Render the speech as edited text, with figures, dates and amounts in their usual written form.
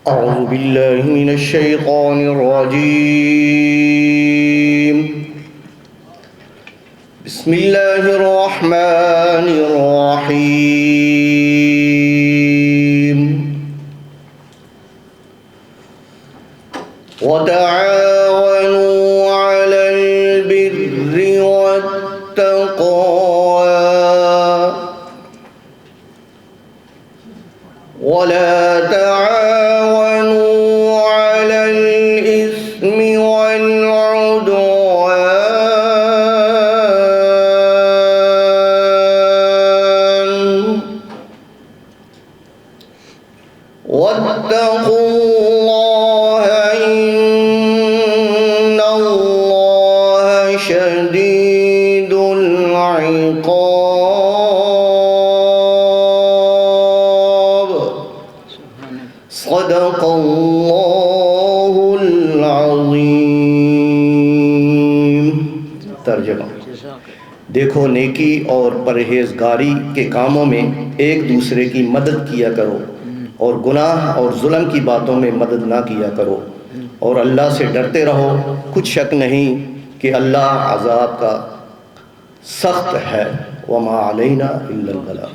أعوذ بالله من الشيطان الرجيم بسم الله الرحمن الرحيم وتعاونوا على البر والتقوى ولا تعاونوا على الإثم والعدوان واتقوا الله إن الله شديد العقاب صدق الله العظीम। तर्जुमा। देखो, नेकी और परहेजगारी के कामों में एक दूसरे की मदद किया करो और गुनाह और जुल्म की बातों में मदद ना किया करो और अल्लाह से डरते रहो। कुछ शक नहीं कि अल्लाह अज़ाब का सख्त है। वमा अलैना इल्लल बलाग।